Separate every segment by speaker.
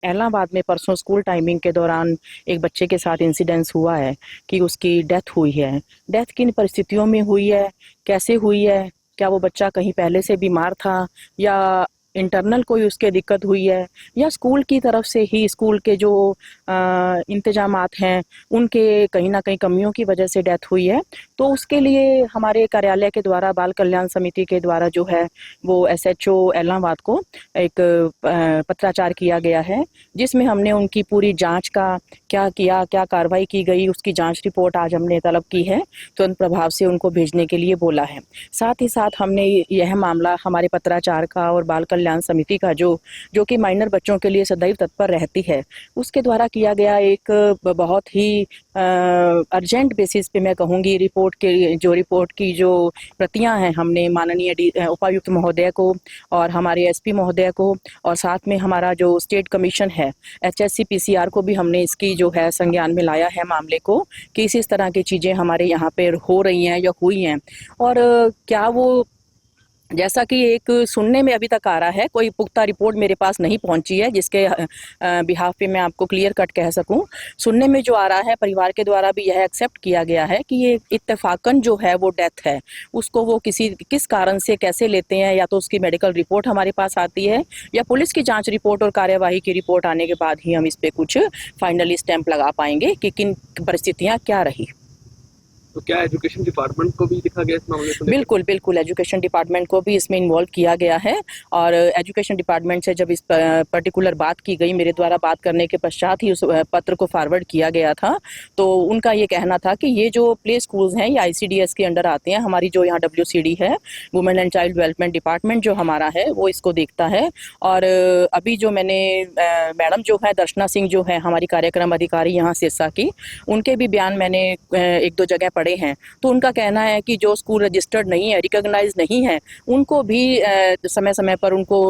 Speaker 1: इलाहाबाद में परसों school timing के दौरान एक बच्चे के साथ इंसिडेंस हुआ है कि उसकी डेथ हुई है। डेथ किन परिस्थितियों में हुई है, कैसे हुई है, क्या वो बच्चा कहीं पहले से बीमार था या इंटरनल कोई उसके दिक्कत हुई है या स्कूल की तरफ से ही स्कूल के जो इंतजामात हैं उनके कहीं ना कहीं कमियों की वजह से डेथ हुई है, तो उसके लिए हमारे कार्यालय के द्वारा बाल कल्याण समिति के द्वारा जो है वो एसएचओ इलाहाबाद को एक पत्राचार किया गया है, जिसमें हमने उनकी पूरी जांच का क्या किया, क्या कार्रवाई की गई, उसकी जांच रिपोर्ट आज हमने तलब की है, तुरंत प्रभाव से उनको भेजने के लिए बोला है। साथ ही साथ हमने यह मामला हमारे पत्राचार का और बाल कल्याण समिति का जो कि माइनर बच्चों के लिए सदैव तत्पर रहती है, उसके द्वारा किया गया एक बहुत ही अर्जेंट बेसिस पे मैं कहूँगी रिपोर्ट की जो प्रतियां हैं हमने माननीय उपायुक्त महोदय को और हमारे एसपी महोदय को और साथ में हमारा जो स्टेट कमीशन है एचएससी पीसीआर को भी हमने इसकी जो है संज्ञान में लाया है मामले को कि इस तरह की चीज़ें हमारे यहाँ पे हो रही हैं या हुई हैं। और क्या वो जैसा कि एक सुनने में अभी तक आ रहा है, कोई पुख्ता रिपोर्ट मेरे पास नहीं पहुंची है जिसके बिहाफ पे मैं आपको क्लियर कट कह सकूं। सुनने में जो आ रहा है परिवार के द्वारा भी यह एक्सेप्ट किया गया है कि ये इत्तेफाकन जो है वो डेथ है, उसको वो किस कारण से कैसे लेते हैं, या तो उसकी मेडिकल रिपोर्ट हमारे पास आती है या पुलिस की जाँच रिपोर्ट और कार्यवाही की रिपोर्ट आने के बाद ही हम इस पर कुछ फाइनली स्टैंप लगा पाएंगे कि किन परिस्थितियाँ क्या रही।
Speaker 2: तो क्या एजुकेशन डिपार्टमेंट को भी लिखा गया इस मामले को?
Speaker 1: बिल्कुल बिल्कुल, एजुकेशन डिपार्टमेंट को भी इसमें इन्वॉल्व किया गया है और एजुकेशन डिपार्टमेंट से जब इस पर्टिकुलर बात की गई, मेरे द्वारा बात करने के पश्चात ही उस पत्र को फॉरवर्ड किया गया था, तो उनका ये कहना था कि ये जो प्ले स्कूल्स हैं ये आईसीडीएस के अंडर आते हैं। हमारी जो यहाँ WCD है, women and child development department जो हमारा है वो इसको देखता है। और अभी जो मैंने मैडम जो है दर्शना सिंह जो है हमारी कार्यक्रम अधिकारी यहाँ सिरसा की, उनके भी बयान मैंने एक दो जगह पढ़े हैं, तो उनका कहना है कि जो स्कूल रजिस्टर्ड नहीं है, रिकॉग्नाइज नहीं है, उनको भी समय समय पर उनको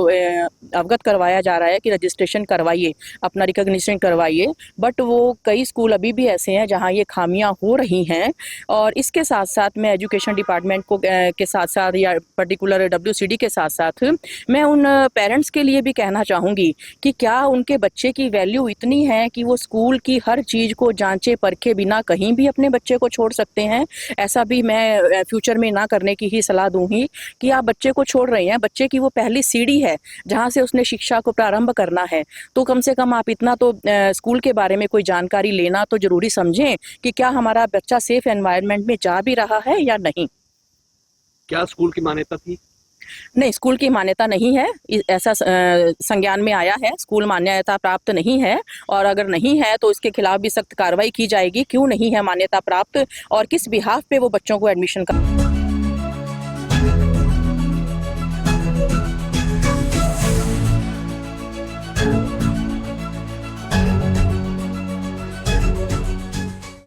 Speaker 1: अवगत करवाया जा रहा है कि रजिस्ट्रेशन करवाइए, अपना रिकॉग्निशन करवाइए। बट वो कई स्कूल अभी भी ऐसे हैं जहां ये खामियां हो रही हैं। और इसके साथ साथ मैं एजुकेशन डिपार्टमेंट को के साथ साथ या पर्टिकुलर WCD के साथ साथ मैं उन पेरेंट्स के लिए भी कहना चाहूँगी कि क्या उनके बच्चे की वैल्यू इतनी है कि वो स्कूल की हर चीज़ को जांचे परखे बिना कहीं भी अपने बच्चे को छोड़ सकते हैं। ऐसा भी मैं फ्यूचर में ना करने की ही सलाह दूंगी कि आप बच्चे को छोड़ रहे हैं, बच्चे की वो पहली सीढ़ी है जहां से उसने शिक्षा को प्रारंभ करना है, तो कम से कम आप इतना तो स्कूल के बारे में कोई जानकारी लेना तो जरूरी समझें कि क्या हमारा बच्चा सेफ एनवायरनमेंट में जा भी रहा है या नहीं।
Speaker 2: क्या स्कूल की मान्यता थी?
Speaker 1: नहीं, स्कूल की मान्यता नहीं है, ऐसा संज्ञान में आया है, स्कूल मान्यता प्राप्त नहीं है। और अगर नहीं है तो इसके खिलाफ भी सख्त कार्रवाई की जाएगी, क्यों नहीं है मान्यता प्राप्त और किस बिहाफ पे वो बच्चों को एडमिशन कर